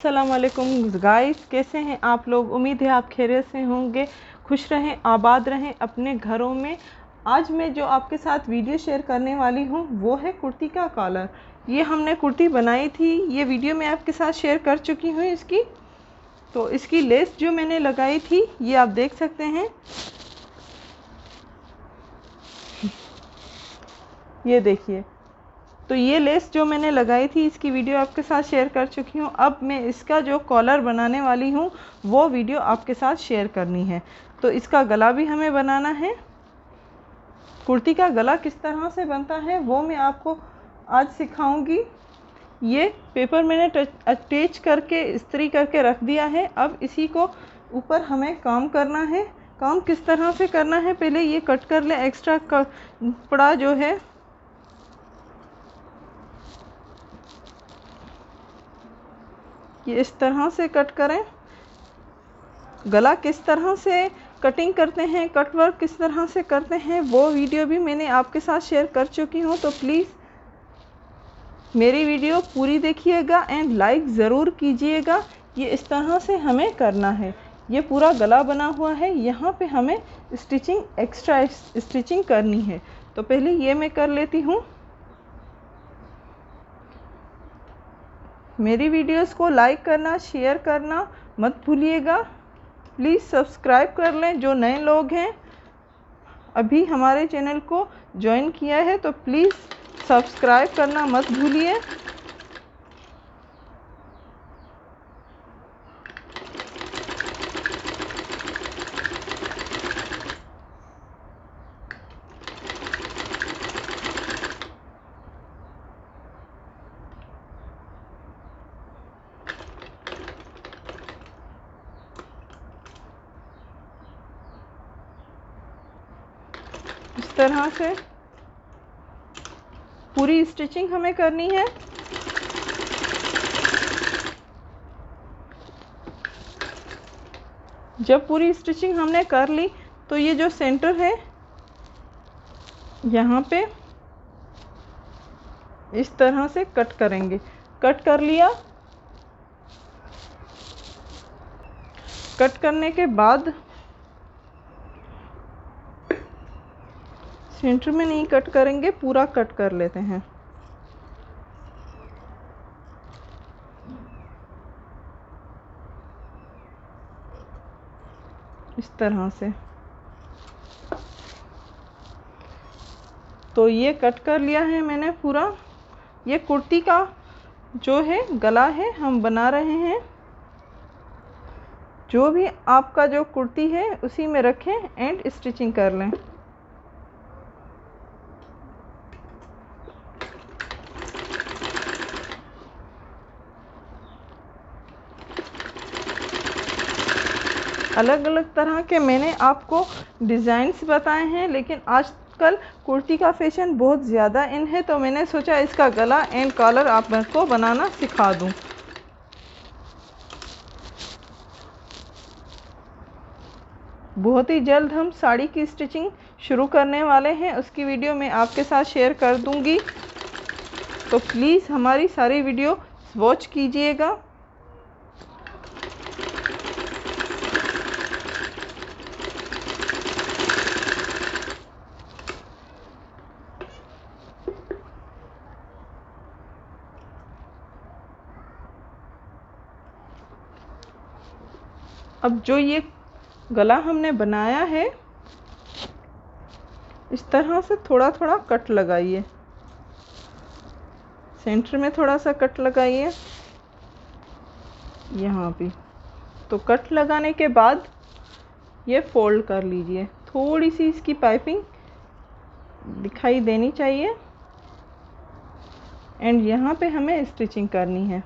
अस्सलाम वालेकुम गाइस, कैसे हैं आप लोग। उम्मीद है आप खैरियत से होंगे, खुश रहें, आबाद रहें अपने घरों में। आज मैं जो आपके साथ वीडियो शेयर करने वाली हूं वो है कुर्ती का कॉलर। ये हमने कुर्ती बनाई थी, ये वीडियो मैं आपके साथ शेयर कर चुकी हूँ इसकी। तो इसकी लेस जो मैंने लगाई थी ये आप देख सकते हैं, ये देखिए। तो ये लेस जो मैंने लगाई थी इसकी वीडियो आपके साथ शेयर कर चुकी हूँ। अब मैं इसका जो कॉलर बनाने वाली हूँ वो वीडियो आपके साथ शेयर करनी है। तो इसका गला भी हमें बनाना है। कुर्ती का गला किस तरह से बनता है वो मैं आपको आज सिखाऊंगी। ये पेपर मैंने अटैच करके इस्त्री करके रख दिया है। अब इसी को ऊपर हमें काम करना है। काम किस तरह से करना है, पहले ये कट कर ले एक्स्ट्रा कपड़ा जो है। ये इस तरह से कट करें। गला किस तरह से कटिंग करते हैं, कट वर्क किस तरह से करते हैं वो वीडियो भी मैंने आपके साथ शेयर कर चुकी हूँ। तो प्लीज़ मेरी वीडियो पूरी देखिएगा एंड लाइक ज़रूर कीजिएगा। ये इस तरह से हमें करना है। ये पूरा गला बना हुआ है, यहाँ पे हमें स्टिचिंग एक्स्ट्रा स्टिचिंग करनी है। तो पहले ये मैं कर लेती हूँ। मेरी वीडियोस को लाइक करना, शेयर करना मत भूलिएगा। प्लीज़ सब्सक्राइब कर लें जो नए लोग हैं, अभी हमारे चैनल को ज्वाइन किया है तो प्लीज़ सब्सक्राइब करना मत भूलिए। इस तरह से पूरी स्टिचिंग हमें करनी है। जब पूरी स्टिचिंग हमने कर ली तो ये जो सेंटर है यहाँ पे इस तरह से कट करेंगे। कट कर लिया। कट करने के बाद सेंटर में नहीं कट करेंगे, पूरा कट कर लेते हैं। इस तरह से। तो ये कट कर लिया है मैंने पूरा। ये कुर्ती का जो है गला है हम बना रहे हैं। जो भी आपका जो कुर्ती है उसी में रखें एंड स्टिचिंग कर लें। अलग अलग तरह के मैंने आपको डिज़ाइंस बताए हैं, लेकिन आजकल कुर्ती का फैशन बहुत ज़्यादा इन है तो मैंने सोचा इसका गला एंड कॉलर आपको बनाना सिखा दूं। बहुत ही जल्द हम साड़ी की स्टिचिंग शुरू करने वाले हैं, उसकी वीडियो मैं आपके साथ शेयर कर दूंगी। तो प्लीज़ हमारी सारी वीडियो वॉच कीजिएगा। अब जो ये गला हमने बनाया है इस तरह से थोड़ा थोड़ा कट लगाइए। सेंटर में थोड़ा सा कट लगाइए, यहाँ भी। तो कट लगाने के बाद ये फोल्ड कर लीजिए। थोड़ी सी इसकी पाइपिंग दिखाई देनी चाहिए एंड यहाँ पे हमें स्टिचिंग करनी है।